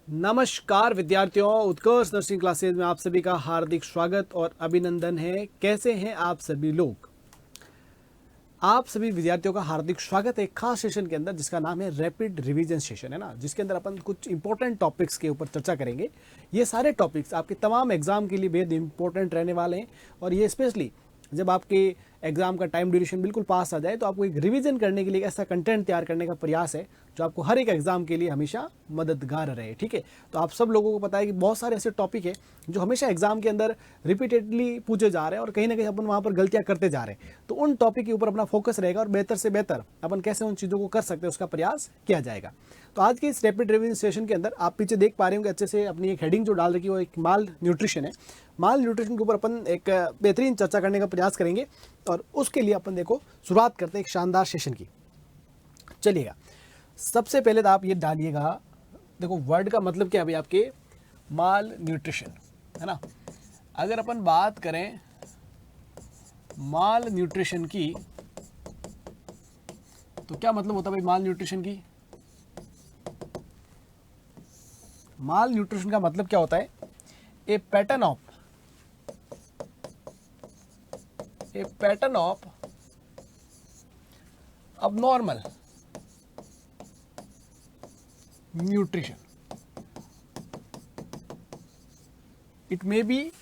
नमस्कार विद्यार्थियों, उत्कर्ष nursing classes में आप सभी का हार्दिक स्वागत और अभिनंदन है। कैसे हैं आप सभी लोग? आप सभी विद्यार्थियों का हार्दिक स्वागत है एक खास सेशन के अंदर जिसका नाम है रैपिड रिवीजन सेशन, है ना, जिसके अंदर अपन कुछ इंपॉर्टेंट टॉपिक्स के ऊपर चर्चा करेंगे। ये सारे टॉपिक्स आपके तमाम एग्जाम के लिए बेहद इंपॉर्टेंट रहने वाले हैं और ये स्पेशली जब आपके एग्जाम का टाइम ड्यूरेशन बिल्कुल पास आ जाए तो आपको एक रिवीजन करने के लिए ऐसा कंटेंट तैयार करने का प्रयास है जो आपको हर एक एग्जाम के लिए हमेशा मददगार रहे। ठीक है, तो आप सब लोगों को पता है कि बहुत सारे ऐसे टॉपिक है जो हमेशा एग्जाम के अंदर रिपीटेडली पूछे जा रहे हैं और कहीं ना कहीं अपन वहाँ पर गलतियाँ करते जा रहे हैं। तो उन टॉपिक के ऊपर अपना फोकस रहेगा और बेहतर से बेहतर अपन कैसे उन चीज़ों को कर सकते हैं उसका प्रयास किया जाएगा। तो आज के इस रैपिड रिवीजन सेशन के अंदर आप पीछे देख पा रहे होंगे अच्छे से अपनी एक हेडिंग जो डाल रखी है वो एक माल न्यूट्रिशन है। माल न्यूट्रिशन के ऊपर अपन एक बेहतरीन चर्चा करने का प्रयास करेंगे और उसके लिए अपन देखो शुरुआत करते हैं एक शानदार सेशन की। चलिएगा, सबसे पहले तो आप ये डालिएगा, देखो वर्ड का मतलब क्या है भाई आपके, माल न्यूट्रिशन, है ना। अगर अपन बात करें माल न्यूट्रिशन की तो क्या मतलब होता है भाई माल न्यूट्रिशन की? माल न्यूट्रिशन का मतलब क्या होता है? A pattern of abnormal nutrition. It may be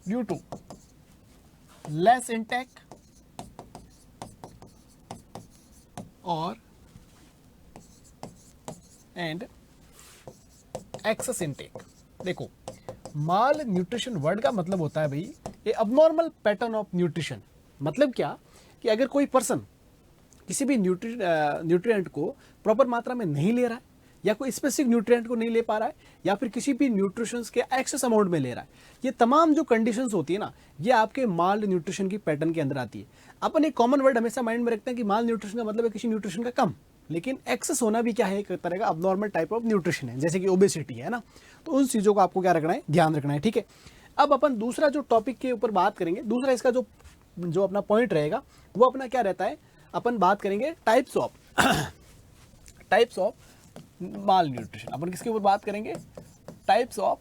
due to less intake or and excess intake. देखो, माल न्यूट्रिशन वर्ड का मतलब होता है भाई ये अबनॉर्मल पैटर्न ऑफ न्यूट्रिशन। मतलब क्या कि अगर कोई पर्सन किसी भी न्यूट्रिएंट को प्रॉपर मात्रा में नहीं ले रहा है या कोई स्पेसिफिक न्यूट्रिएंट को नहीं ले पा रहा है या फिर किसी भी न्यूट्रिशंस के एक्सेस अमाउंट में ले रहा है, ये तमाम जो कंडीशंस होती है ना, ये आपके माल न्यूट्रिशन की पैटर्न के अंदर आती है। अपन एक कॉमन वर्ड हमेशा माइंड में रखते हैं कि माल न्यूट्रिशन का मतलब है किसी न्यूट्रिशन का कम, लेकिन एक्सेस होना भी क्या है, एक तरह का अबनॉर्मल टाइप ऑफ न्यूट्रिशन है, जैसे कि ओबेसिटी है ना। तो उन चीज़ों को आपको क्या रखना है, ध्यान रखना है। ठीक है, अब अपन दूसरा जो टॉपिक के ऊपर बात करेंगे, दूसरा इसका जो अपना पॉइंट रहेगा वो अपना क्या रहता है, अपन बात करेंगे टाइप्स ऑफ माल न्यूट्रिशन। अपन किसके ऊपर बात करेंगे? Types of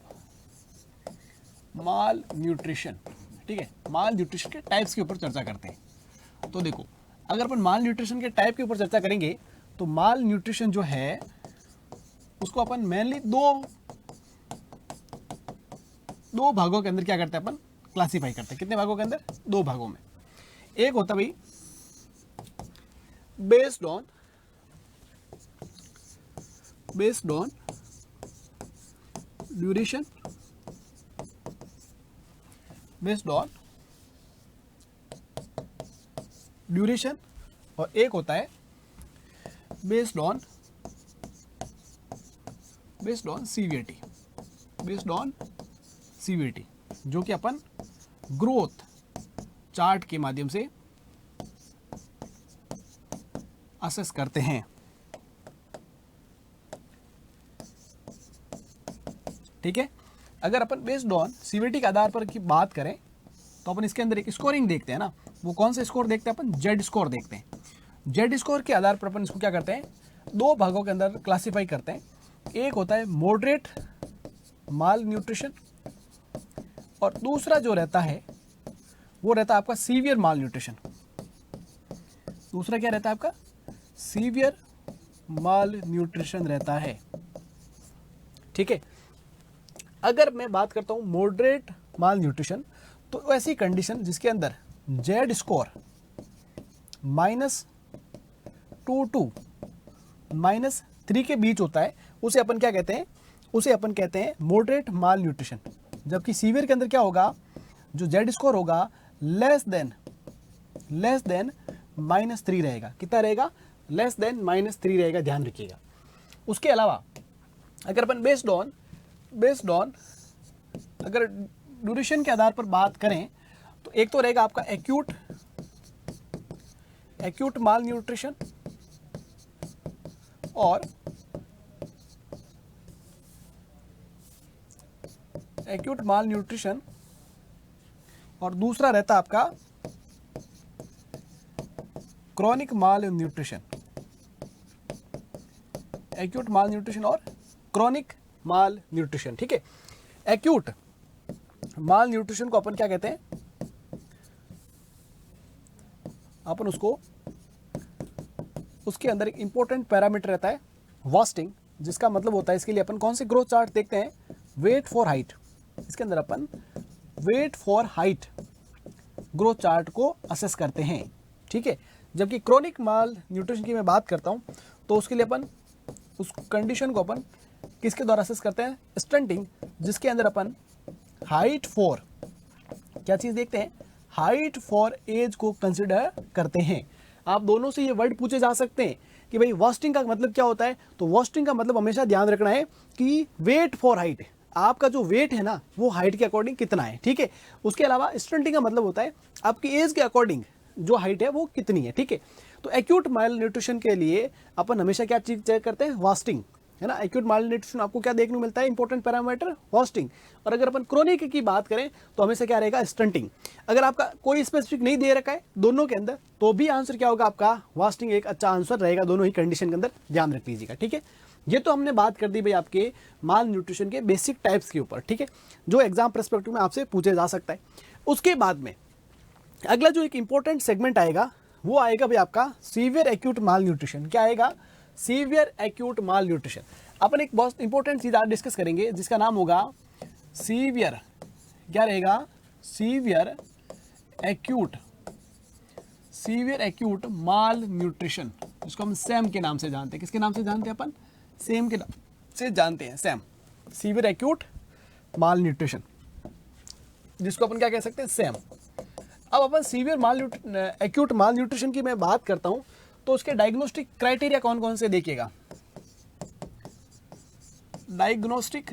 mall nutrition. ठीक है, माल न्यूट्रिशन के टाइप्स के ऊपर चर्चा करते हैं। तो देखो, अगर अपन माल न्यूट्रिशन के टाइप के ऊपर चर्चा करेंगे तो माल न्यूट्रिशन जो है उसको अपन मेनली दो भागों के अंदर क्या करते हैं, अपन क्लासीफाई करते हैं। कितने भागों के अंदर? दो भागों में। एक होता है भाई बेस्ड ऑन ड्यूरेशन, और एक होता है बेस्ड ऑन सीवीटी, जो कि अपन ग्रोथ चार्ट के माध्यम से असेस करते हैं। ठीक है, अगर अपन बेस्ड ऑन सीवीटी के आधार पर की बात करें तो अपन इसके अंदर एक स्कोरिंग देखते हैं ना। वो कौन सा स्कोर देखते हैं? अपन जेड स्कोर देखते हैं। जेड स्कोर के आधार पर अपन इसको क्या करते हैं, दो भागों के अंदर क्लासीफाई करते हैं। एक होता है मॉडरेट माल न्यूट्रिशन और दूसरा जो रहता है वो रहता है आपका सीवियर माल न्यूट्रिशन। दूसरा क्या रहता है आपका? सीवियर माल न्यूट्रिशन रहता है। ठीक है, अगर मैं बात करता हूं मॉडरेट माल न्यूट्रिशन तो ऐसी कंडीशन जिसके अंदर जेड स्कोर -2 to -3 के बीच होता है, उसे अपन क्या कहते हैं? उसे अपन कहते हैं मॉडरेट माल न्यूट्रिशन। जबकि सीवियर के अंदर क्या होगा, जो जेड स्कोर होगा लेस देन -3 रहेगा। कितना रहेगा? लेस देन -3 रहेगा, ध्यान रखिएगा। उसके अलावा अगर अपन बेस्ड ऑन अगर ड्यूरेशन के आधार पर बात करें तो एक तो रहेगा आपका एक्यूट माल न्यूट्रिशन और दूसरा रहता आपका क्रॉनिक माल न्यूट्रिशन। एक्यूट माल न्यूट्रिशन और क्रॉनिक माल न्यूट्रिशन। ठीक है, एक्यूट माल न्यूट्रिशन को अपन क्या कहते हैं, अपन उसको, उसके अंदर एक इंपॉर्टेंट पैरामीटर रहता है वास्टिंग, जिसका मतलब होता है, इसके लिए अपन कौन से ग्रोथ चार्ट देखते हैं, वेट फॉर हाइट। इसके अंदर अपन weight for height growth chart को असेस करते हैं। ठीक है, जबकि क्रॉनिक माल न्यूट्रिशन की मैं बात करता हूं तो उसके लिए अपन उस कंडीशन को अपन किसके द्वारा असेस करते हैं, स्टंटिंग, जिसके अंदर अपन हाइट फॉर, क्या चीज देखते हैं, हाइट फॉर एज को कंसिडर करते हैं। आप दोनों से ये वर्ड पूछे जा सकते हैं कि भाई वास्टिंग का मतलब क्या होता है, तो वास्टिंग का मतलब हमेशा ध्यान रखना है कि वेट फॉर हाइट, आपका जो वेट है ना वो हाइट के अकॉर्डिंग कितना है। ठीक है, उसके अलावा स्टंटिंग का मतलब होता है आपकी एज के अकॉर्डिंग जो हाइट है वो कितनी है। ठीक है, तो एक्यूट माल न्यूट्रिशन के लिए अपन हमेशा क्या चीज चेक करते हैं, वास्टिंग, है ना। एक्यूट माल न्यूट्रिशन आपको क्या देखने को मिलता है, इंपॉर्टेंट पैरामीटर वास्टिंग। और अगर अपन क्रोनिक की बात करें तो हमेशा क्या रहेगा, स्टंटिंग। अगर आपका कोई स्पेसिफिक नहीं दे रखा है दोनों के अंदर, तो भी आंसर क्या होगा आपका, वास्टिंग एक अच्छा आंसर रहेगा, दोनों ही कंडीशन के अंदर, ध्यान रख लीजिएगा। ठीक है, ये तो हमने बात कर दी भाई आपके माल न्यूट्रिशन के बेसिक टाइप्स के ऊपर। ठीक है, जो एग्जाम पर्सपेक्टिव में आपसे पूछे जा सकता है। उसके बाद में अगला जो एक इंपॉर्टेंट सेगमेंट आएगा वो आएगा भाई आपका सीवियर एक्यूट माल न्यूट्रिशन। क्या आएगा, सीवियर एक्यूट माल न्यूट्रिशन। अपन एक बहुत इंपॉर्टेंट चीज आज डिस्कस करेंगे जिसका नाम होगा सीवियर, क्या रहेगा, सीवियर एक्यूट माल न्यूट्रिशन, जिसको हम सैम के नाम से जानते हैं। किसके नाम से जानते हैं अपन, सेम के नाम से जानते हैं, सैम, सीवियर एक्यूट माल न्यूट्रिशन, जिसको अपन क्या कह सकते हैं, सैम। अब अपन सीवियर एक्यूट माल न्यूट्रिशन की मैं बात करता हूं तो उसके डायग्नोस्टिक क्राइटेरिया कौन कौन से देखिएगा, डायग्नोस्टिक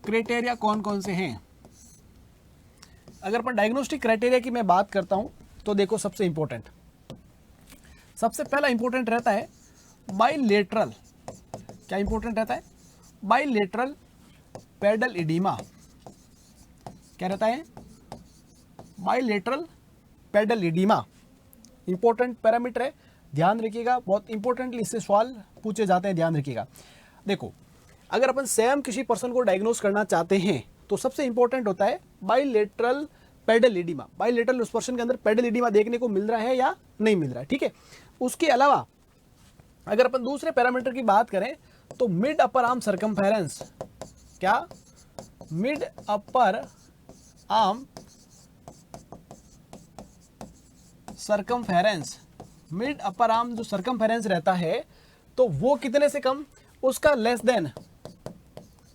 क्राइटेरिया कौन कौन से हैं। अगर अपन डायग्नोस्टिक क्राइटेरिया की मैं बात करता हूं तो देखो, सबसे इंपॉर्टेंट, सबसे पहला इंपॉर्टेंट रहता है बाइलेटरल, क्या इंपॉर्टेंट रहता है, बाइलेटरल पेडल इडीमा। क्या रहता है, bilateral pedal oedema, important parameter है, ध्यान रखिएगा, बहुत इंपॉर्टेंटली इससे सवाल पूछे जाते हैं, ध्यान रखिएगा। देखो, अगर अपन सेम किसी पर्सन को डायग्नोस करना चाहते हैं तो सबसे इंपॉर्टेंट होता है बाइलेटरल पेडल इडीमा। बाइलेटरल उस पर्सन के अंदर पेडल इडीमा देखने को मिल रहा है या नहीं मिल रहा है। ठीक है, उसके अलावा अगर अपन दूसरे पैरामीटर की बात करें तो मिड अपर आर्म सर्कमफेरेंस, क्या, mid upper arm circumference, mid upper arm जो सर्कमफेरेंस रहता है तो वो कितने से कम, उसका लेस देन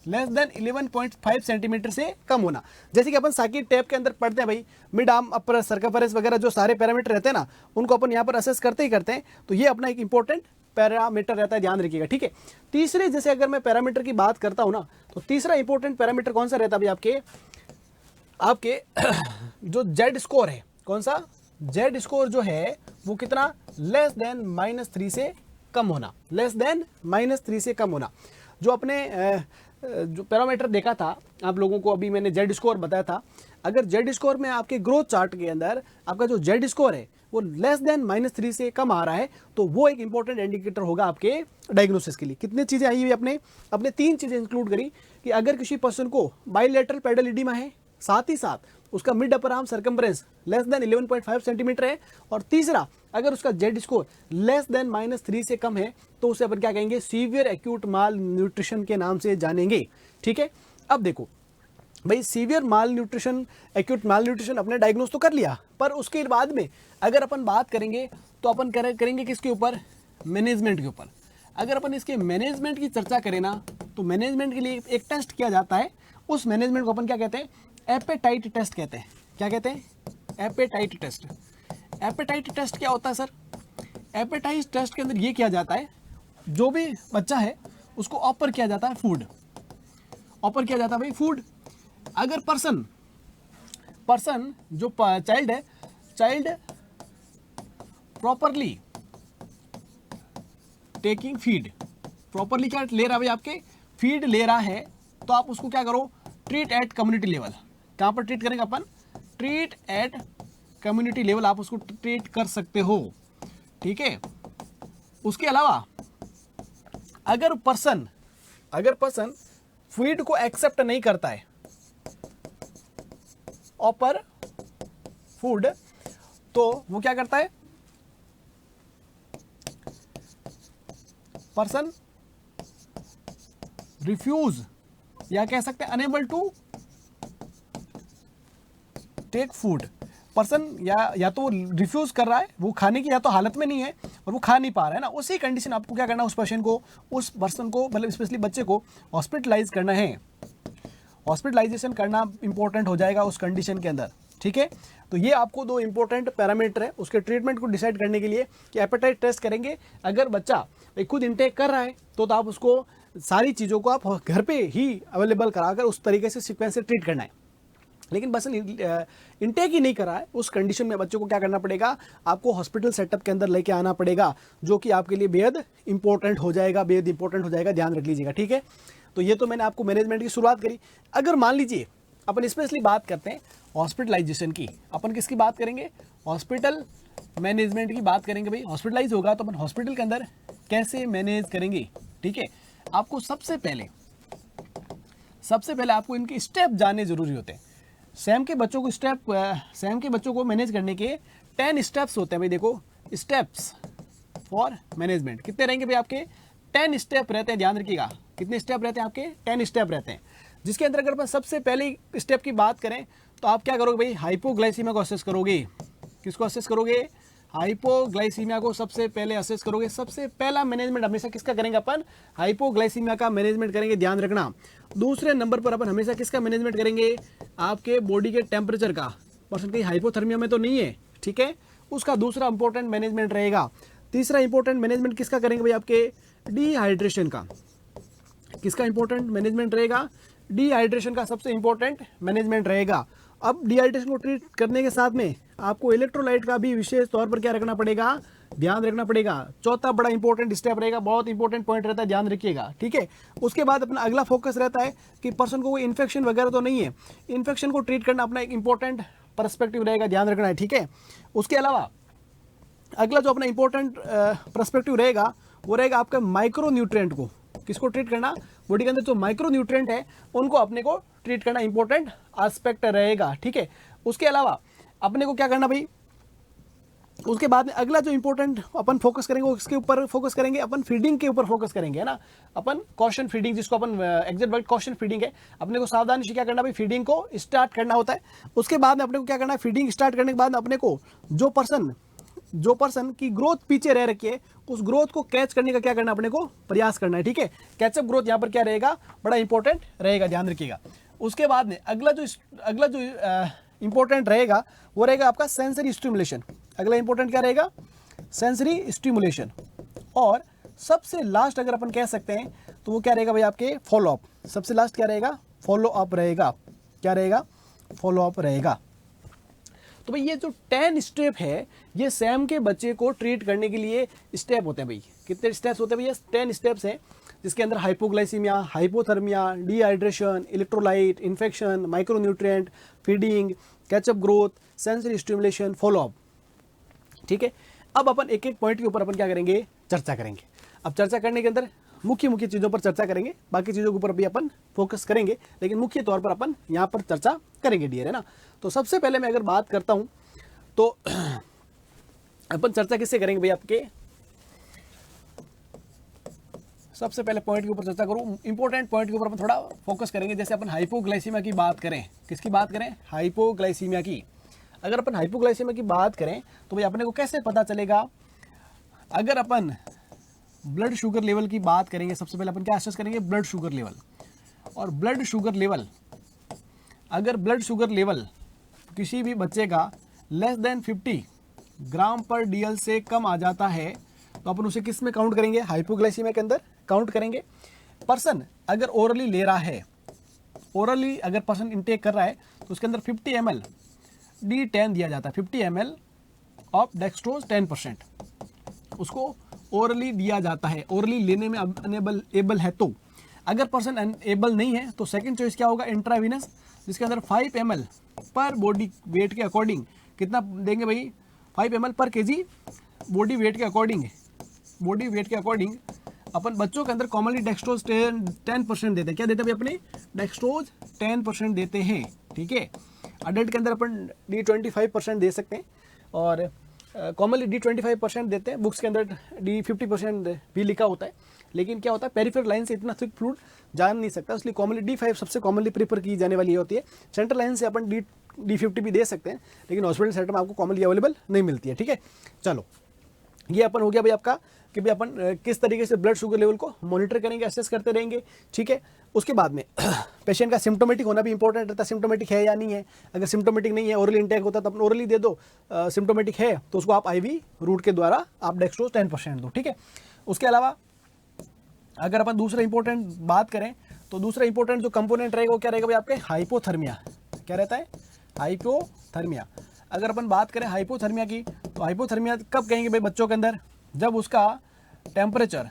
11.5 सेंटीमीटर से कम होना। जैसे कि अपन साइकिल टैप के अंदर पढ़ते हैं भाई, मिड आर्म अपर सर्कमफेरेंस वगैरह जो सारे पैरामीटर रहते हैं ना, उनको अपन यहाँ पर असेस करते ही करते हैं, तो ये अपना एक इंपॉर्टेंट पैरामीटर रहता है, ध्यान रखिएगा। ठीक है, तीसरे जैसे अगर मैं पैरामीटर की बात करता हूँ ना, तो तीसरा इंपॉर्टेंट पैरामीटर कौन सा रहता है भाई, आपके जो जेड स्कोर है, कौन सा, जेड स्कोर जो है वो कितना, लेस देन -3 से कम होना, लेस देन -3 से कम होना। जो अपने जो पैरामीटर देखा था आप लोगों को, अभी मैंने जेड स्कोर बताया था, अगर जेड स्कोर में आपके ग्रोथ चार्ट के अंदर आपका जो जेड स्कोर है वो लेस देन -3 से कम आ रहा है, तो वो एक इंपॉर्टेंट इंडिकेटर होगा आपके डायग्नोसिस के लिए। कितनी चीजें आई हुई, अपने 3 चीजें इंक्लूड करी कि अगर किसी पर्सन को बाइलेटरल पेडल इडीमा है, साथ ही साथ उसका mid upper arm circumference less than 11.5 centimetre है, और तीसरा अगर उसका जेड स्कोर लेस देन -3 से कम है, तो उसे अपन क्या कहेंगे, सीवियर एक्यूट माल न्यूट्रिशन के नाम से जानेंगे। ठीक है, अब देखो भाई, सीवियर माल न्यूट्रिशन, एक्यूट माल न्यूट्रिशन अपने डायग्नोस तो कर लिया, पर उसके बाद में अगर अपन बात करेंगे तो अपन करेंगे किसके ऊपर, मैनेजमेंट के ऊपर। अगर अपन इसके मैनेजमेंट की चर्चा करें ना, तो मैनेजमेंट के लिए एक टेस्ट किया जाता है, उस मैनेजमेंट को अपन क्या कहते हैं, एपेटाइट टेस्ट कहते हैं। क्या कहते हैं, एपेटाइट टेस्ट। एपेटाइट टेस्ट क्या होता है सर, एपेटाइट टेस्ट के अंदर ये किया जाता है, जो भी बच्चा है उसको ऑफर किया जाता है फूड, ऑफर किया जाता है भाई फूड। अगर पर्सन जो चाइल्ड है, child properly taking feed, properly क्या ले रहा है भाई, आपके फीड ले रहा है, तो आप उसको क्या करो, ट्रीट एट कम्युनिटी लेवल। कहां पर ट्रीट करेंगे अपन, ट्रीट एट कम्युनिटी लेवल, आप उसको ट्रीट कर सकते हो। ठीक है। उसके अलावा अगर पर्सन फीड को एक्सेप्ट नहीं करता है ऑपर फूड, तो वो क्या करता है, पर्सन रिफ्यूज या कह सकते हैं unable to take food. Person या तो रिफ्यूज कर रहा है, वो खाने की या तो हालत में नहीं है और वो खा नहीं पा रहा है ना, उसी कंडीशन आपको क्या करना है, उस पर्सन को मतलब स्पेशली बच्चे को हॉस्पिटलाइज करना है। हॉस्पिटलाइजेशन करना इंपॉर्टेंट हो जाएगा उस कंडीशन के अंदर, ठीक है। तो ये आपको दो इंपॉर्टेंट पैरामीटर है उसके ट्रीटमेंट को डिसाइड करने के लिए कि एपेटाइट टेस्ट करेंगे। अगर बच्चा खुद इंटेक कर रहा है तो आप उसको सारी चीज़ों को आप घर पे ही अवेलेबल कराकर उस तरीके से सीक्वेंस से ट्रीट करना है। लेकिन बस इंटेक ही नहीं करा है, उस कंडीशन में बच्चों को क्या करना पड़ेगा, आपको हॉस्पिटल सेटअप के अंदर लेके आना पड़ेगा, जो कि आपके लिए बेहद इंपॉर्टेंट हो जाएगा, ध्यान रख लीजिएगा, ठीक है। तो ये तो मैंने आपको मैनेजमेंट की शुरुआत करी। अगर मान लीजिए अपन स्पेशली बात करते हैं हॉस्पिटलाइजेशन की, अपन किसकी बात करेंगे, हॉस्पिटल मैनेजमेंट की बात करेंगे। भाई हॉस्पिटलाइज होगा तो अपन हॉस्पिटल के अंदर कैसे मैनेज करेंगे, ठीक है। आपको सबसे पहले आपको इनके स्टेप जानने जरूरी होते हैं। सैम के बच्चों को मैनेज करने के 10 स्टेप्स होते हैं। भाई देखो, स्टेप्स फॉर मैनेजमेंट कितने रहेंगे भाई, आपके 10 स्टेप रहते हैं। ध्यान रखिएगा, कितने स्टेप रहते हैं आपके, 10 स्टेप रहते हैं। जिसके अंदर अगर अपन सबसे पहले स्टेप की बात करें तो आप क्या करोगे भाई, हाइपोग्लाइसीमिया को असेस करोगे। किसको असेस करोगे, हाइपोग्लाइसीमिया को सबसे पहले असेस करोगे। सबसे पहला मैनेजमेंट हमेशा किसका करेंगे, अपन हाइपोग्लाइसीमिया का मैनेजमेंट करेंगे, ध्यान रखना। दूसरे नंबर पर अपन हमेशा किसका मैनेजमेंट करेंगे, आपके बॉडी के टेम्परेचर का। पर्सन कहीं हाइपोथर्मिया में तो नहीं है, ठीक है, उसका दूसरा इंपॉर्टेंट मैनेजमेंट रहेगा। तीसरा इंपॉर्टेंट मैनेजमेंट किसका करेंगे भाई, आपके डिहाइड्रेशन का। किसका इंपॉर्टेंट मैनेजमेंट रहेगा, डिहाइड्रेशन का सबसे इंपॉर्टेंट मैनेजमेंट रहेगा। अब डिहाइड्रेशन को ट्रीट करने के साथ में आपको इलेक्ट्रोलाइट का भी विशेष तौर पर क्या रखना पड़ेगा, ध्यान रखना पड़ेगा। चौथा बड़ा इंपॉर्टेंट स्टेप रहेगा, बहुत इंपॉर्टेंट पॉइंट रहता है, ध्यान रखिएगा, ठीक है। उसके बाद अपना अगला फोकस रहता है कि पर्सन को कोई इन्फेक्शन वगैरह तो नहीं है, इन्फेक्शन को ट्रीट करना अपना एक इंपॉर्टेंट पर्सपेक्टिव रहेगा, ध्यान रखना है, ठीक है। उसके अलावा अगला जो अपना इंपॉर्टेंट पर्सपेक्टिव रहेगा वो रहेगा आपका माइक्रो न्यूट्रिएंट को किसको ट्रीट करना, बॉडी के अंदर जो माइक्रो न्यूट्रिएंट है उनको अपने को ट्रीट करना इंपॉर्टेंट एस्पेक्ट रहेगा, ठीक है। उसके अलावा अपने को क्या करना भाई, उसके बाद में अगला जो इंपॉर्टेंट अपन फोकस करेंगे उसके ऊपर फोकस करेंगे, अपन फीडिंग के ऊपर फोकस करेंगे, है ना। अपन कॉशन फीडिंग, जिसको अपन एग्जैक्ट वर्ड कॉशन फीडिंग है, अपने को सावधानी से क्या करना भाई, फीडिंग को स्टार्ट करना होता है। उसके बाद में अपने को क्या करना है, फीडिंग स्टार्ट करने के बाद अपने को जो पर्सन की ग्रोथ पीछे रह रखी है उस ग्रोथ को कैच करने का क्या करना, अपने को प्रयास करना है, ठीक है। कैचअप ग्रोथ यहाँ पर क्या रहेगा, बड़ा इंपॉर्टेंट रहेगा, ध्यान रखिएगा। उसके बाद में अगला जो इंपॉर्टेंट रहेगा वो रहेगा आपका सेंसरी स्टिमुलेशन। अगला इंपॉर्टेंट क्या रहेगा, सेंसरी स्टिमुलेशन। और सबसे लास्ट अगर अपन कह सकते हैं तो वो क्या रहेगा भाई, आपके फॉलो अप। सबसे लास्ट क्या रहेगा, फॉलो अप रहेगा। क्या रहेगा, फॉलो अप रहेगा। तो भाई ये जो 10 स्टेप है ये सैम के बच्चे को ट्रीट करने के लिए स्टेप होते हैं। भाई कितने स्टेप्स होते हैं भैया, 10 स्टेप्स हैं, जिसके अंदर hypoglycaemia, hypothermia, dehydration, electrolyte, infection, micronutrient, feeding, catch up growth, sensory stimulation, follow up, ठीक है। अब अपन एक एक पॉइंट के ऊपर अपन क्या करेंगे, चर्चा करेंगे। अब चर्चा करने के अंदर मुख्य चीज़ों पर चर्चा करेंगे, बाकी चीज़ों के ऊपर भी अपन फोकस करेंगे, लेकिन मुख्य तौर पर अपन यहाँ पर चर्चा करेंगे डियर, है ना। तो सबसे पहले मैं अगर बात करता हूँ तो अपन चर्चा किससे करेंगे भाई, आपके सबसे पहले पॉइंट के ऊपर चर्चा करूँ, इंपॉर्टेंट पॉइंट के ऊपर अपन थोड़ा फोकस करेंगे। जैसे अपन हाइपोग्लाइसीमिया की बात करें, किसकी बात करें, हाइपोग्लाइसीमिया की। अगर अपन हाइपोग्लाइसीमिया की बात करें तो भाई अपने को कैसे पता चलेगा, अगर अपन ब्लड शुगर लेवल की बात करेंगे, सबसे पहले अपन क्या असेस करेंगे, ब्लड शुगर लेवल। और ब्लड शुगर लेवल, अगर ब्लड शुगर लेवल किसी भी बच्चे का लेस देन 50 ग्राम पर DL से कम आ जाता है तो अपन उसे किस में काउंट करेंगे, हाइपोग्लाइसीमिया के अंदर काउंट करेंगे। पर्सन अगर ओरली ले रहा है, ओरली अगर पर्सन इनटेक कर रहा है तो उसके अंदर 50 ml D10 दिया जाता है, 50 ml ऑफ डेक्सट्रोज 10% उसको ओरली दिया जाता है। ओरली लेने में एबल है तो, अगर पर्सन अनएबल नहीं है तो सेकंड चॉइस क्या होगा, इंट्रावीनस, जिसके अंदर 5 ml पर बॉडी वेट के अकॉर्डिंग कितना देंगे भाई, 5 ml पर kg बॉडी वेट के अकॉर्डिंग अपन बच्चों के अंदर कॉमनली डेक्सट्रोज 10% देते हैं। क्या देते हैं भाई अपने? डेक्सट्रोज 10% देते हैं, ठीक है। अडल्ट के अंदर अपन D25% दे सकते हैं और कॉमनली D25% देते हैं। बुक्स के अंदर D50% भी लिखा होता है, लेकिन क्या होता है पेरिफेरल लाइन से इतना थिक फ्लूइड जान नहीं सकता, इसलिए कॉमनली D5 सबसे कॉमनली प्रेफर की जाने वाली होती है। सेंट्रल लाइन से अपन D50 भी दे सकते हैं, लेकिन हॉस्पिटल सेटअप में आपको कॉमनली अवेलेबल नहीं मिलती है, ठीक है। चलो, ये अपन हो गया भाई आपका कि भाई अपन किस तरीके से ब्लड शुगर लेवल को मॉनिटर करेंगे, असेस करते रहेंगे, ठीक है। उसके बाद में पेशेंट का सिम्टोमेटिक होना भी इंपॉर्टेंट रहता है, सिम्टोमेटिक है या नहीं है। अगर सिम्टोमेटिक नहीं है, ओरली इंटेक होता है तो अपन ओरली दे दो। सिम्टोमेटिक है तो उसको आप IV रूट के द्वारा आप डेक्सट्रोज 10% दो, ठीक है। उसके अलावा अगर अपन दूसरा इंपॉर्टेंट बात करें तो दूसरा इंपॉर्टेंट जो कंपोनेंट रहेगा वो क्या रहेगा भाई आपके? हाइपोथर्मिया। क्या रहता है? हाइपोथर्मिया। अगर अपन बात करें हाइपोथर्मिया की, तो हाइपोथर्मिया कब कहेंगे भाई बच्चों के अंदर? जब उसका टेम्परेचर,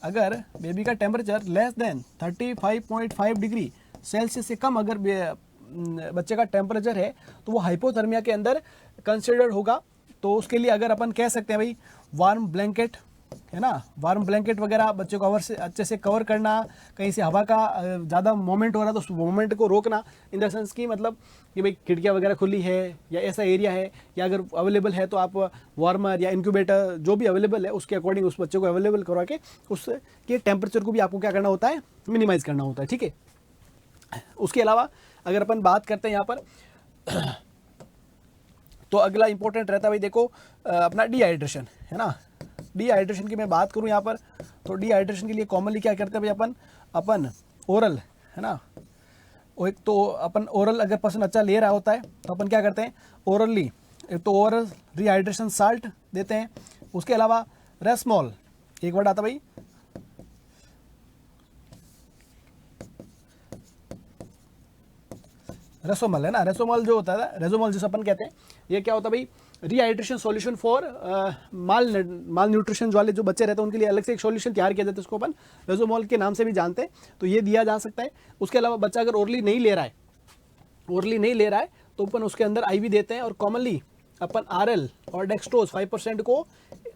अगर बेबी का temperature less than 35.5 degree Celsius से कम अगर बच्चे का टेम्परेचर है तो वो हाइपोथर्मिया के अंदर कंसिडर्ड होगा। तो उसके लिए अगर अपन कह सकते हैं भाई वार्म ब्लैंकेट, है ना, वार्म ब्लैंकेट वगैरह बच्चे को अच्छे से कवर करना, कहीं से हवा का ज़्यादा मोमेंट हो रहा है तो उस मोमेंट को रोकना, इन द सेंस की मतलब कि भाई खिड़कियाँ वगैरह खुली है या ऐसा एरिया है, या अगर अवेलेबल है तो आप वार्मर या इंक्यूबेटर जो भी अवेलेबल है उसके अकॉर्डिंग उस बच्चे को अवेलेबल करवा के उसके टेम्परेचर को भी आपको क्या करना होता है? मिनिमाइज़ करना होता है, ठीक है। उसके अलावा अगर अपन बात करते हैं यहाँ पर तो अगला इंपॉर्टेंट रहता है भाई देखो अपना डिहाइड्रेशन, है ना। डिहाइड्रेशन की मैं बात करूं यहाँ पर, तो डिहाइड्रेशन के लिए कॉमनली क्या करते हैं भाई अपन ओरल, है ना। वो एक तो अपन ओरल अगर पर्सन अच्छा ले रहा होता है तो अपन क्या करते हैं ओरली, एक तो ओरल रिहाइड्रेशन साल्ट देते हैं। उसके अलावा रेसमोल, एक वर्ड आता भाई रेसोमल, है ना। रेसोमल जो होता है, रेसोमल जिसे अपन कहते हैं, ये क्या होता है भाई? Rehydration solution for mall nutrition वाले जो बच्चे रहते हैं उनके लिए अलग से एक सॉल्यूशन तैयार किया जाता है, उसको अपन रेसोमोल के नाम से भी जानते हैं, तो ये दिया जा सकता है। उसके अलावा बच्चा अगर ओरली नहीं ले रहा है तो अपन उसके अंदर IV देते हैं, और कॉमनली अपन RL और डेक्सट्रोज 5% को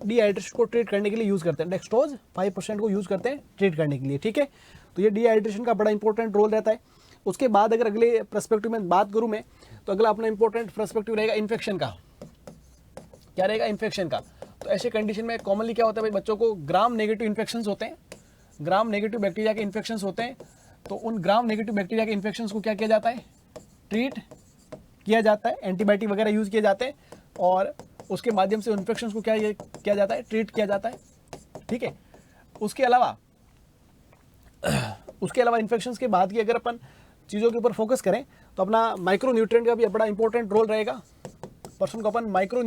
डिहाइड्रेशन को ट्रीट करने के लिए यूज़ करते हैं। डेक्सट्रोज 5% को यूज़ करते हैं ट्रीट करने के लिए, ठीक है। तो ये डिहाइड्रेशन का बड़ा इंपॉर्टेंट रोल रहता है। उसके बाद अगर अगले पर्सपेक्टिव में बात करूं मैं, तो अगला अपना इंपॉर्टेंट पर्सपेक्टिव रहेगा इन्फेक्शन का। क्या रहेगा? इन्फेक्शन का। तो ऐसे कंडीशन में कॉमनली क्या होता है भाई बच्चों को ग्राम नेगेटिव इन्फेक्शंस होते हैं, ग्राम नेगेटिव बैक्टीरिया के इन्फेक्शंस होते हैं। तो उन ग्राम नेगेटिव बैक्टीरिया के इन्फेक्शंस को क्या किया जाता है? ट्रीट किया जाता है, एंटीबायोटिक वगैरह यूज़ किए जाते हैं, और उसके माध्यम से इन्फेक्शंस को क्या किया जाता है? ट्रीट किया जाता है, ठीक है। उसके अलावा इन्फेक्शंस के बाद की अगर अपन चीज़ों के ऊपर फोकस करें तो अपना माइक्रो न्यूट्रिएंट का भी बड़ा इंपॉर्टेंट रोल रहेगा। पर्सन को अपन माइक्रो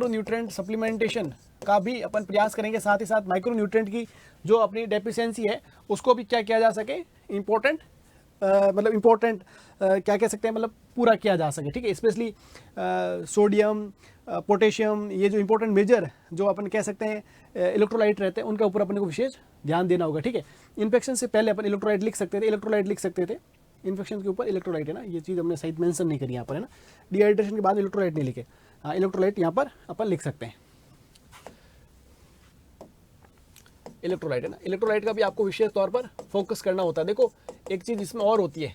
न्यूट्रिएंट सप्लीमेंटेशन का भी अपन प्रयास करेंगे, साथ ही साथ माइक्रो न्यूट्रिएंट की जो अपनी डेफिशिएंसी है उसको भी क्या किया जा सके? इम्पोर्टेंट क्या कह सकते हैं, मतलब पूरा किया जा सके, ठीक है। स्पेशली सोडियम, पोटेशियम, ये जो इंपॉर्टेंट मेजर जो अपन कह सकते हैं इलेक्ट्रोलाइट रहते हैं, उनके ऊपर अपने को विशेष ध्यान देना होगा, ठीक है। इन्फेक्शन से पहले अपन इलेक्ट्रोलाइट लिख सकते थे, इन्फेक्शन के ऊपर इलेक्ट्रोलाइट, है ना। ये चीज़ हमने सही मेंशन नहीं करी यहाँ पर, है ना। डिहाइड्रेशन के बाद इलेक्ट्रोलाइट नहीं लिखे, हाँ इलेक्ट्रोलाइट यहाँ पर अपन लिख सकते हैं। इलेक्ट्रोलाइट, है ना। इलेक्ट्रोलाइट का भी आपको विशेष तौर पर फोकस करना होता है। देखो एक चीज़ इसमें और होती है,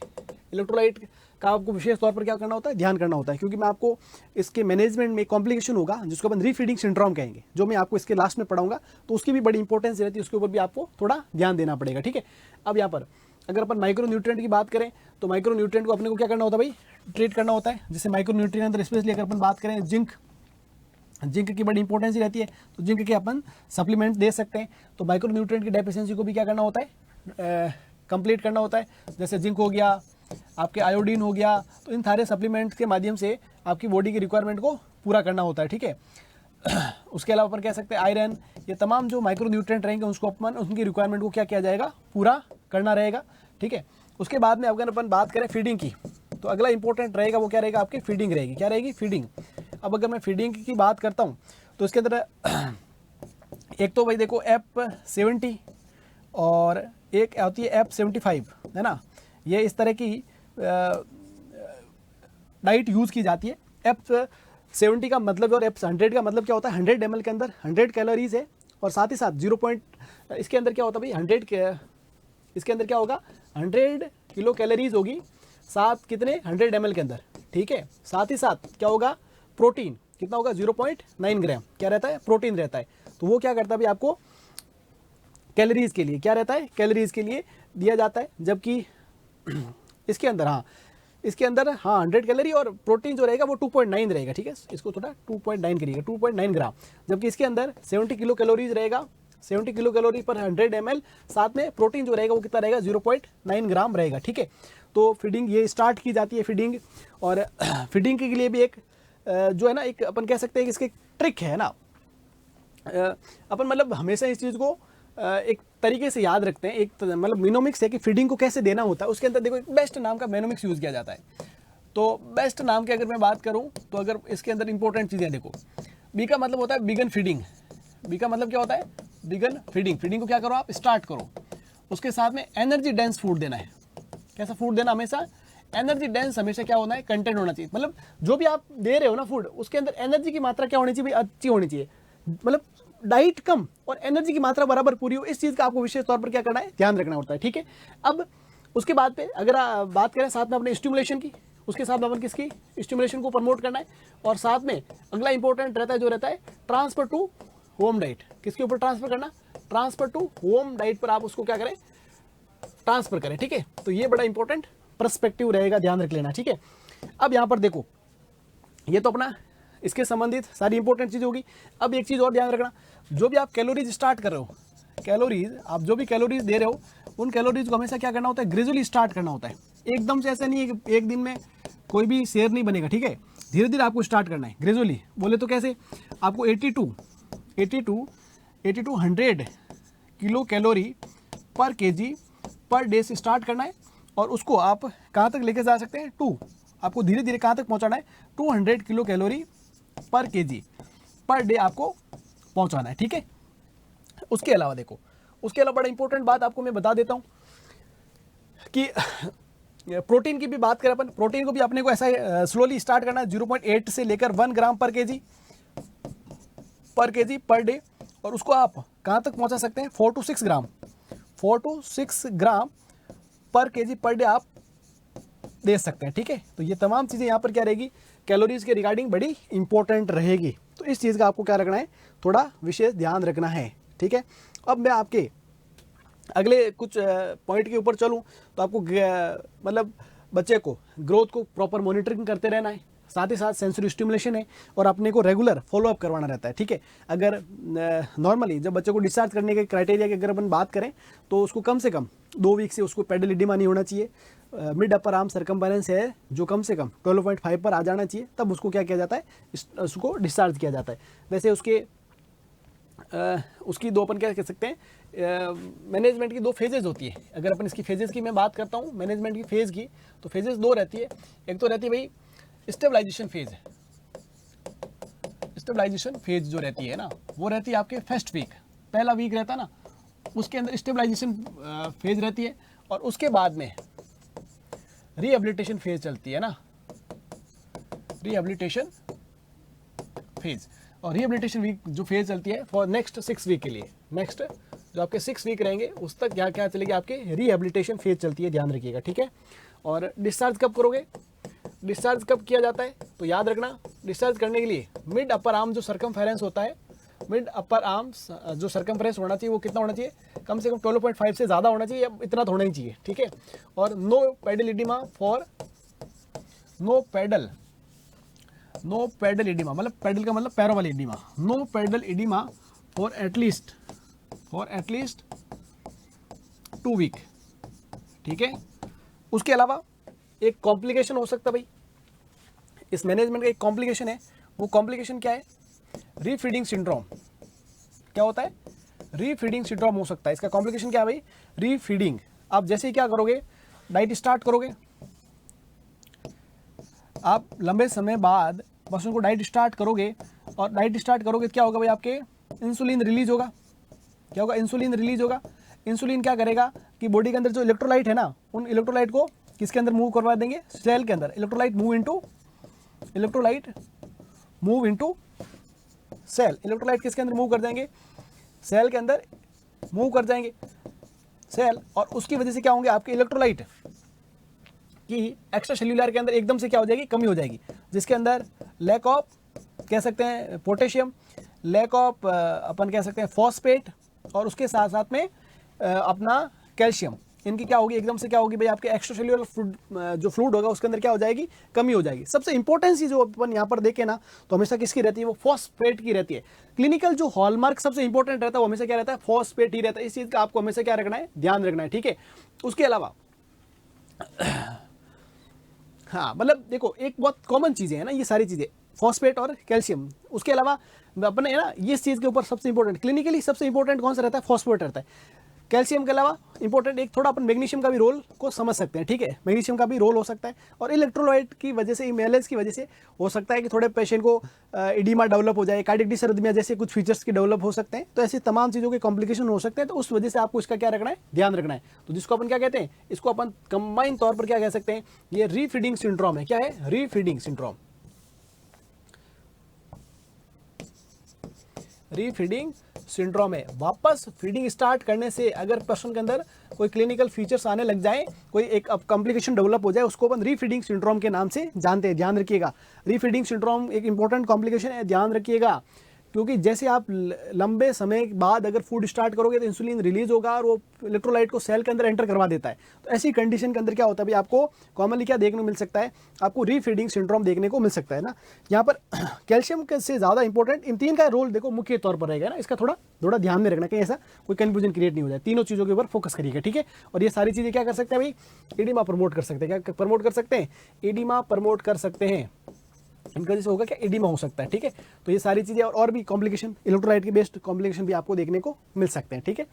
इलेक्ट्रोलाइट का आपको विशेष तौर पर क्या करना होता है? ध्यान करना होता है, क्योंकि मैं आपको इसके मैनेजमेंट में कॉम्प्लिकेशन होगा जिसको अपन रीफीडिंग सिंड्रोम कहेंगे, जो मैं आपको इसके लास्ट में पढ़ाऊंगा, तो उसकी भी बड़ी इंपॉर्टेंस रहती है, उसके ऊपर भी आपको थोड़ा ध्यान देना पड़ेगा, ठीक है। अब यहाँ पर अगर अपन माइक्रो न्यूट्रिएंट की बात करें तो माइक्रो न्यूट्रिएंट को अपने को क्या करना होता है भाई? ट्रीट करना होता है। जैसे माइक्रो न्यूट्रिएंट अंदर स्पेशली अगर अपन बात करें जिंक की बड़ी इंपॉर्टेंस रहती है, तो जिंक के अपन सप्लीमेंट दे सकते हैं। तो माइक्रो न्यूट्रिएंट की डेफिशिएंसी को भी क्या करना होता है? कंप्लीट करना होता है। जैसे जिंक हो गया, आपके आयोडीन हो गया, तो इन सारे सप्लीमेंट्स के माध्यम से आपकी बॉडी की रिक्वायरमेंट को पूरा करना होता है, ठीक है। उसके अलावा अपन कह सकते हैं आयरन, ये तमाम जो माइक्रो न्यूट्रिएंट रहेंगे उसको अपन उनकी रिक्वायरमेंट को क्या किया जाएगा? पूरा करना रहेगा, ठीक है। उसके बाद में अगर अपन बात करें फीडिंग की, तो अगला इंपॉर्टेंट रहेगा वो क्या रहेगा? आपकी फीडिंग रहेगी। क्या रहेगी? फीडिंग। अब अगर मैं फीडिंग की बात करता हूँ तो इसके अंदर एक तो भाई देखो F70 और एक होती है F75, है ना। ये इस तरह की डाइट यूज़ की जाती है। 70 का मतलब और 100 का मतलब क्या होता है, 100 ml के अंदर 100 कैलोरीज है, और साथ ही साथ 0. इसके अंदर क्या होता है भाई, 100 के इसके अंदर क्या होगा, 100 किलो कैलोरीज होगी, साथ कितने 100 ml के अंदर, ठीक है। साथ ही साथ क्या होगा, प्रोटीन कितना होगा, 0.9 ग्राम क्या रहता है, प्रोटीन रहता है। तो वो क्या करता है भाई, आपको कैलोरीज के लिए क्या रहता है, कैलोरीज के लिए दिया जाता है। जबकि इसके अंदर इसके अंदर 100 कैलोरी और प्रोटीन जो रहेगा वो 2.9 रहेगा, ठीक है। इसको थोड़ा 2.9 करिएगा, 2.9 ग्राम। जबकि इसके अंदर 70 किलो कैलोरीज रहेगा, 70 किलो कैलोरी पर 100 ml, साथ में प्रोटीन जो रहेगा वो कितना रहेगा, 0.9 ग्राम रहेगा, ठीक है। तो फीडिंग ये स्टार्ट की जाती है फीडिंग, और फीडिंग के लिए भी एक जो है ना, एक अपन कह सकते हैं कि इसके ट्रिक है ना, अपन मतलब हमेशा इस चीज़ को एक तरीके से याद रखते हैं। एक मतलब मेनोमिक्स है कि फीडिंग को कैसे देना होता है, उसके अंदर देखो एक बेस्ट नाम का मेनोमिक्स यूज़ किया जाता है। तो बेस्ट नाम की अगर मैं बात करूं, तो अगर इसके अंदर इंपॉर्टेंट चीज़ें देखो, बी का मतलब होता है बिगन फीडिंग। बी का मतलब क्या होता है, बिगन फीडिंग। फीडिंग को क्या करो आप, स्टार्ट करो। उसके साथ में एनर्जी डेंस फूड देना है। कैसा फूड देना, हमेशा एनर्जी डेंस, हमेशा क्या होना है, कंटेंट होना चाहिए। मतलब जो भी आप दे रहे हो ना फूड, उसके अंदर एनर्जी की मात्रा क्या होनी चाहिए भाई, अच्छी होनी चाहिए। मतलब डाइट कम और एनर्जी की मात्रा बराबर पूरी हो, इस चीज़ का आपको विशेष तौर पर क्या करना है, ध्यान रखना होता है, ठीक है। अब उसके बाद पे अगर बात करें साथ में अपने स्टिमुलेशन की, उसके साथ में अपन किसकी, स्टिमुलेशन को प्रमोट करना है। और साथ में अगला इंपॉर्टेंट रहता है जो रहता है ट्रांसफर टू होम डाइट। किसके ऊपर ट्रांसफर करना, ट्रांसफर टू होम डाइट पर आप उसको क्या करें, ट्रांसफर करें, ठीक है। तो ये बड़ा इंपॉर्टेंट पर्सपेक्टिव रहेगा, ध्यान रख लेना, ठीक है। अब यहाँ पर देखो, ये तो अपना इसके संबंधित सारी इंपॉर्टेंट चीज़ होगी। अब एक चीज़ और ध्यान रखना, जो भी आप कैलोरीज स्टार्ट कर रहे हो, कैलोरीज आप जो भी कैलोरीज दे रहे हो, उन कैलोरीज को हमेशा क्या करना होता है, ग्रेजुअली स्टार्ट करना होता है। एकदम से ऐसा नहीं है कि एक दिन में कोई भी शेयर नहीं बनेगा, ठीक है। धीरे धीरे आपको स्टार्ट करना है, ग्रेजुअली। बोले तो कैसे, आपको 80 to 100 किलो कैलोरी पर केजी पर डे से स्टार्ट करना है। और उसको आप कहाँ तक लेके जा सकते हैं, आपको धीरे धीरे कहाँ तक पहुँचाना है, 200 किलो कैलोरी पर केजी पर डे आपको पहुँचाना है, ठीक है। उसके अलावा देखो, उसके अलावा बड़ा इंपॉर्टेंट बात आपको मैं बता देता हूँ कि प्रोटीन की भी बात करें अपन, प्रोटीन को भी अपने को ऐसा स्लोली स्टार्ट करना है, 0.8 से लेकर 1 ग्राम पर केजी पर डे। और उसको आप कहाँ तक पहुँचा सकते हैं, 4 to 6 ग्राम, 4 to 6 ग्राम पर केजी पर डे आप दे सकते हैं, ठीक है। तो ये तमाम चीज़ें यहाँ पर क्या रहेगी, कैलोरीज के रिगार्डिंग बड़ी इंपॉर्टेंट रहेगी। तो इस चीज़ का आपको क्या रखना है, थोड़ा विशेष ध्यान रखना है, ठीक है। अब मैं आपके अगले कुछ पॉइंट के ऊपर चलूँ, तो आपको मतलब बच्चे को ग्रोथ को प्रॉपर मॉनिटरिंग करते रहना है, साथ ही साथ सेंसरी स्टिमुलेशन है, और अपने को रेगुलर फॉलोअप करवाना रहता है, ठीक है। अगर नॉर्मली जब बच्चे को डिस्चार्ज करने के क्राइटेरिया की अगर अपन बात करें, तो उसको कम से कम 2 वीक से उसको पेडल इडिमा नहीं होना चाहिए। मिड अपर आर्म सर्कम्फेरेंस है जो कम से कम 12.5 पर आ जाना चाहिए, तब उसको क्या किया जाता है, उसको डिस्चार्ज किया जाता है। वैसे उसकी दो अपन क्या कह सकते हैं, मैनेजमेंट की 2 फेजेज होती है। अगर अपन इसकी फेजेस की मैं बात करता हूँ, मैनेजमेंट की फेज़ की, तो फेजेस 2 रहती है। एक तो रहती है भाई स्टेबलाइजेशन फेज। स्टेबलाइजेशन फेज जो रहती है ना, वो रहती है आपके फर्स्ट वीक, पहला वीक रहता है ना, उसके अंदर स्टेबलाइजेशन फेज रहती है। और उसके बाद में रिहेबिलिटेशन फेज चलती है ना, रिहेबिलिटेशन फेज। और रिहेबिलिटेशन वीक जो फेज चलती है फॉर नेक्स्ट 6 वीक के लिए, नेक्स्ट जो आपके 6 वीक रहेंगे उस तक क्या क्या चलेगी, आपके रिहेबिलिटेशन फेज चलती है, ध्यान रखिएगा, ठीक है। और डिस्चार्ज कब करोगे, डिस्चार्ज कब किया जाता है, तो याद रखना, डिस्चार्ज करने के लिए मिड अपर आर्म जो सर्कमफेरेंस होता है, मिड अपर आर्म जो सर्कमफेरेंस होना चाहिए वो कितना होना चाहिए, कम से कम 12.5 से ज़्यादा होना चाहिए, या इतना तो होना ही चाहिए, ठीक है। और no pedal oedema for, no pedal oedema मतलब पेडल का मतलब पैरों वाली oedema, no pedal oedema for at least 2 week, ठीक है। उसके अलावा एक कॉम्प्लिकेशन हो सकता है भाई, इस मैनेजमेंट का एक कॉम्प्लिकेशन है। वो कॉम्प्लिकेशन क्या है, रीफीडिंग सिंड्रोम। क्या होता है, रीफीडिंग सिंड्रोम हो सकता है। इसका कॉम्प्लिकेशन क्या है भाई, रीफीडिंग। आप जैसे ही क्या करोगे, डाइट स्टार्ट करोगे, आप लंबे समय बाद बस उनको डाइट स्टार्ट करोगे, और डाइट स्टार्ट करोगे तो क्या होगा भाई, आपके इंसुलिन रिलीज होगा। क्या होगा, इंसुलिन रिलीज होगा। इंसुलिन क्या करेगा कि बॉडी के अंदर जो इलेक्ट्रोलाइट है ना, उन इलेक्ट्रोलाइट को किसके अंदर मूव करवा देंगे, सेल के अंदर। Electrolyte move into cell. Electrolyte किसके अंदर मूव कर जाएंगे? सेल के अंदर मूव कर जाएंगे सेल, और उसकी वजह से क्या होंगे? आपके इलेक्ट्रोलाइट की एक्स्ट्रा सेल्यूलर के अंदर एकदम से क्या हो जाएगी? कमी हो जाएगी, जिसके अंदर लैक ऑफ कह सकते हैं पोटेशियम, लैक ऑफ अपन कह सकते हैं फॉस्फेट, और उसके साथ साथ में अपना कैल्शियम, इनकी क्या होगी? एकदम से क्या होगी भाई? आपके एक्स्ट्रा सेल्यूलर जो फ्लूइड होगा उसके अंदर क्या हो जाएगी? कमी हो जाएगी। सबसे इंपॉर्टेंट चीज जो अपन यहाँ पर देखें ना, तो हमेशा किसकी रहती है? वो फॉस्फेट की रहती है। क्लिनिकल जो हॉलमार्क सबसे इंपॉर्टेंट रहता है वो हमेशा क्या रहता है? फॉस्फेट ही रहता है। इस चीज का आपको हमेशा क्या रखना है? ध्यान रखना है, ठीक है। उसके अलावा हाँ, मतलब देखो, एक बहुत कॉमन चीजें है ना ये सारी चीजें, फॉस्फेट और कैल्शियम। उसके अलावा अपने है ना ये चीज के ऊपर सबसे इंपॉर्टेंट, क्लिनिकली सबसे इंपॉर्टेंट कौन सा रहता है? फॉस्फेट रहता है। कैल्शियम के अलावा इंपॉर्टेंट एक थोड़ा अपन मैग्नीशियम का भी रोल को समझ सकते हैं, ठीक है। मैग्नीशियम का भी रोल हो सकता है, और इलेक्ट्रोलाइट की वजह से, इमेलेज की वजह से हो सकता है कि थोड़े पेशेंट को एडिमा डेवलप हो जाए, कार्डियक डिसरिथमिया जैसे कुछ फीचर्स की डेवलप हो सकते हैं। तो ऐसी तमाम चीज़ों के कॉम्प्लिकेशन हो सकते हैं, तो उस वजह से आपको इसका क्या रखना है? ध्यान रखना है। तो जिसको अपन क्या कहते हैं? इसको अपन कंबाइन तौर पर क्या कह सकते हैं? ये रीफीडिंग सिंड्रोम है। क्या है? रीफीडिंग सिंड्रोम। रीफीडिंग सिंड्रोम है। वापस फीडिंग स्टार्ट करने से अगर पर्सन के अंदर कोई क्लिनिकल फीचर्स आने लग जाए, कोई एक कॉम्प्लिकेशन डेवलप हो जाए, उसको अपन रीफीडिंग सिंड्रोम के नाम से जानते हैं। ध्यान रखिएगा, रीफीडिंग सिंड्रोम एक इंपॉर्टेंट कॉम्प्लिकेशन है, ध्यान रखिएगा। क्योंकि जैसे आप लंबे समय बाद अगर फूड स्टार्ट करोगे तो इंसुलिन रिलीज होगा और वो इलेक्ट्रोलाइट को सेल के अंदर एंटर करवा देता है। तो ऐसी कंडीशन के अंदर क्या होता है भाई? आपको कॉमनली क्या देखने को मिल सकता है? आपको रीफीडिंग सिंड्रोम देखने को मिल सकता है ना। यहाँ पर कैल्शियम से ज़्यादा इंपॉर्टेंट इन तीन का रोल देखो मुख्य तौर पर रहेगा ना। इसका थोड़ा ध्यान में रखना, कहीं ऐसा कोई कंफ्यूजन क्रिएट नहीं हो जाए। तीनों चीज़ों के ऊपर फोकस करिएगा, ठीक है। और ये सारी चीज़ें क्या कर सकते हैं भाई? एडिमा प्रमोट कर सकते हैं। क्या प्रमोट कर सकते हैं? एडिमा प्रमोट कर सकते हैं। इनका जैसे होगा क्या? एडिमा हो सकता है, ठीक है। तो ये सारी चीज़ें और भी कॉम्प्लिकेशन, इलेक्ट्रोलाइट के बेस्ड कॉम्प्लिकेशन भी आपको देखने को मिल सकते हैं, ठीक है।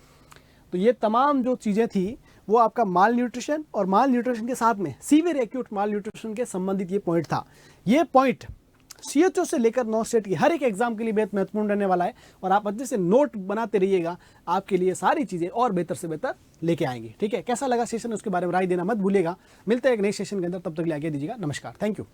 तो ये तमाम जो चीज़ें थी वो आपका माल न्यूट्रिशन, और माल न्यूट्रिशन के साथ में सीवियर एक्यूट माल न्यूट्रिशन के संबंधित ये पॉइंट था। ये पॉइंट CHO से लेकर नॉन स्टेट की हर एक एग्जाम के लिए बेहद महत्वपूर्ण रहने वाला है, और आप अच्छे से नोट बनाते रहिएगा। आपके लिए सारी चीज़ें और बेहतर से बेहतर लेके आएंगे, ठीक है। कैसा लगा सेशन उसके बारे में राय देना मत भूलिएगा। मिलते हैं एक नए सेशन के अंदर, तब तक के लिए आगे दीजिएगा। नमस्कार, थैंक यू।